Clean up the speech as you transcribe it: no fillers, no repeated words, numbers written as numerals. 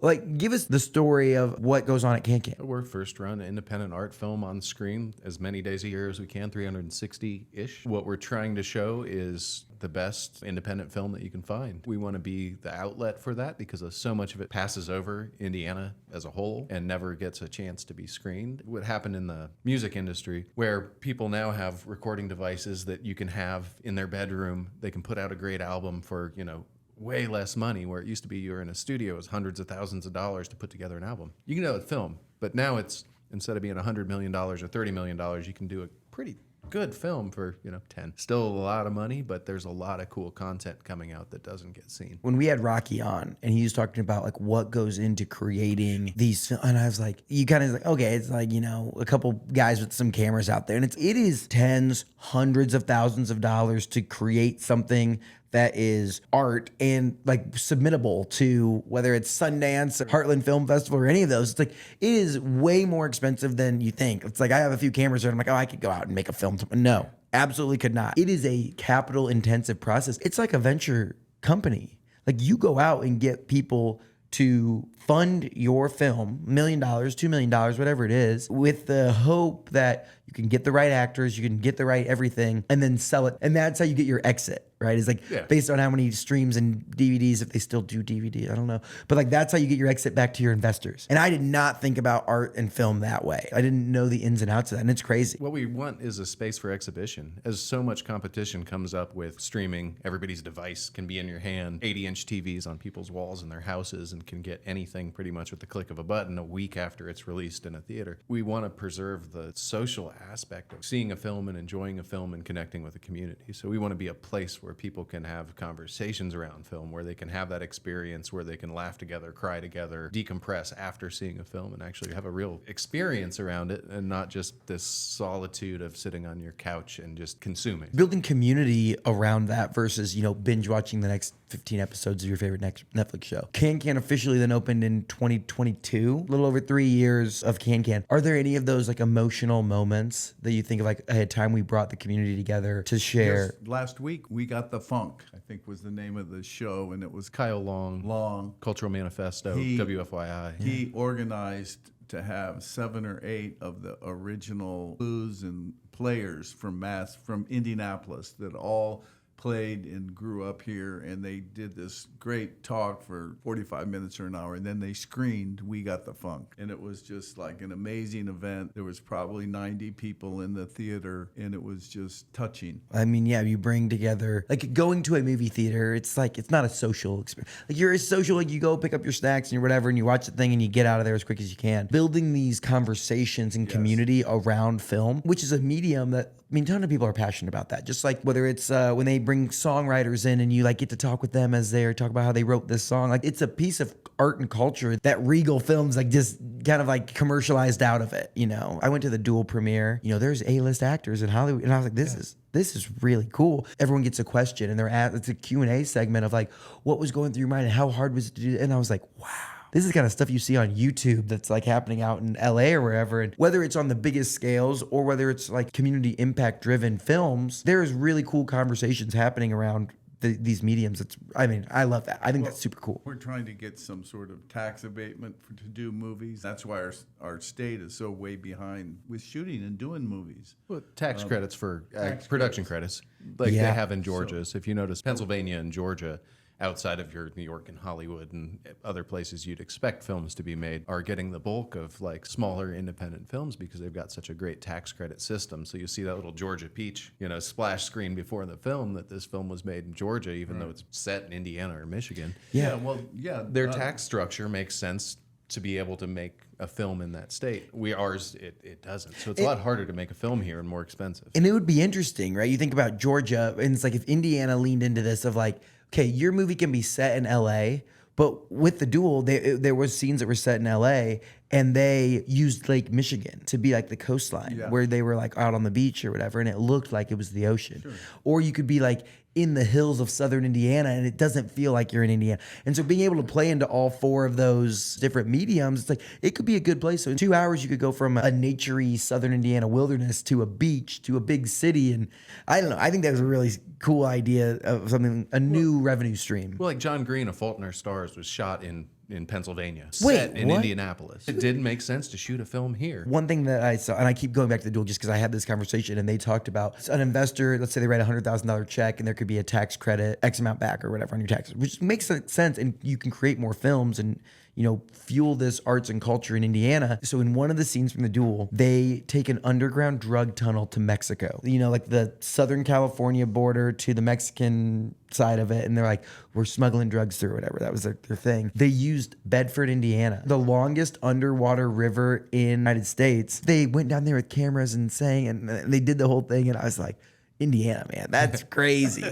Like, give us the story of what goes on at KanKan. We're first run independent art film on screen as many days a year as we can, 360-ish. What we're trying to show is the best independent film that you can find. We want to be the outlet for that because so much of it passes over Indiana as a whole and never gets a chance to be screened. What happened in the music industry, where people now have recording devices that you can have in their bedroom, they can put out a great album for, way less money, where it used to be you were in a studio, it was hundreds of thousands of dollars to put together an album. You can do it film, but now it's, instead of being $100 million or $30 million, you can do a pretty good film for 10. Still a lot of money, but there's a lot of cool content coming out that doesn't get seen. When we had Rocky on and he was talking about like what goes into creating these, and I was like, you kind of like, okay, it's like, a couple guys with some cameras out there, and it is tens, hundreds of thousands of dollars to create something that is art and like submittable to whether it's Sundance or Heartland Film Festival or any of those. It's like, it is way more expensive than you think. It's like, I have a few cameras and I'm like, oh, I could go out and make a film. No, absolutely could not. It is a capital intensive process. It's like a venture company. Like, you go out and get people to fund your film, $1 million, $2 million, whatever it is, with the hope that you can get the right actors, you can get the right everything, and then sell it. And that's how you get your exit, right? It's like based on how many streams and DVDs, if they still do DVD, I don't know. But like, that's how you get your exit back to your investors. And I did not think about art and film that way. I didn't know the ins and outs of that, and it's crazy. What we want is a space for exhibition. As so much competition comes up with streaming, everybody's device can be in your hand, 80-inch TVs on people's walls in their houses, and can get anything pretty much with the click of a button a week after it's released in a theater. We want to preserve the social aspect of seeing a film and enjoying a film and connecting with a community. So we want to be a place where people can have conversations around film, where they can have that experience, where they can laugh together, cry together, decompress after seeing a film, and actually have a real experience around it, and not just this solitude of sitting on your couch and just consuming. Building community around that versus, binge watching the next 15 episodes of your favorite next Netflix show. KanKan officially then opened in 2022, a little over 3 years of KanKan. Are there any of those like emotional moments that you think of, like a time we brought the community together to share? Just last week, We Got the Funk, I think was the name of the show, and it was Kyle Long, Cultural Manifesto, WFYI. He organized to have 7 or 8 of the original blues and players from Indianapolis that all played and grew up here, and they did this great talk for 45 minutes or an hour, and then they screened We Got the Funk, and it was just like an amazing event. There was probably 90 people in the theater, and it was just touching. I mean, yeah, you bring together, like going to a movie theater, it's like, it's not a social experience. Like, you're a social, like you go pick up your snacks and whatever, and you watch the thing and you get out of there as quick as you can. Building these conversations and community around film, which is a medium that, a ton of people are passionate about that. Just like whether it's when they bring songwriters in and you like get to talk with them as they talk about how they wrote this song. Like, it's a piece of art and culture that Regal Films like just kind of like commercialized out of it. I went to the dual premiere. There's A-list actors in Hollywood, and I was like, this is really cool. Everyone gets a question, and it's a Q&A segment of like, what was going through your mind and how hard was it to do? And I was like, wow. This is the kind of stuff you see on YouTube that's like happening out in LA or wherever. And whether it's on the biggest scales or whether it's like community impact driven films, there's really cool conversations happening around these mediums. I love that. I think that's super cool. We're trying to get some sort of tax abatement to do movies. That's why our state is so way behind with shooting and doing movies. Well, tax credits for production credits, like they have in Georgia. So if you notice, Pennsylvania and Georgia, outside of your New York and Hollywood and other places you'd expect films to be made, are getting the bulk of like smaller independent films because they've got such a great tax credit system. So you see that little Georgia peach, splash screen before the film that this film was made in Georgia, even though it's set in Indiana or Michigan. Their tax structure makes sense to be able to make a film in that state. Ours, it doesn't. So it's a lot harder to make a film here and more expensive. And it would be interesting, right? You think about Georgia, and it's like if Indiana leaned into this of like, okay, your movie can be set in LA, but with the duel, there was scenes that were set in LA, and they used Lake Michigan to be like the coastline where they were like out on the beach or whatever, and it looked like it was the ocean. Sure. Or you could be like in the hills of southern Indiana, and it doesn't feel like you're in Indiana. And so being able to play into all 4 of those different mediums, it's like, it could be a good place. So in 2 hours, you could go from a naturey southern Indiana wilderness to a beach to a big city. And I don't know, I think that was a really cool idea of something, a new revenue stream. Well, like John Green of Fault in Our Stars was shot in in Pennsylvania, Wait, set in what? Indianapolis. It didn't make sense to shoot a film here. One thing that I saw, and I keep going back to the duel just because I had this conversation and they talked about an investor, let's say they write a $100,000 check and there could be a tax credit, X amount back or whatever on your taxes, which makes sense. And you can create more films and, you know, fuel this arts and culture in Indiana. So in one of the scenes from the duel, they take an underground drug tunnel to Mexico, you know, like the Southern California border to the Mexican side of it. And they're like, we're smuggling drugs through, whatever. That was their thing. They used Bedford, Indiana, the longest underwater river in the United States. They went down there with cameras and sang, and they did the whole thing. And I was like, Indiana, man, that's crazy.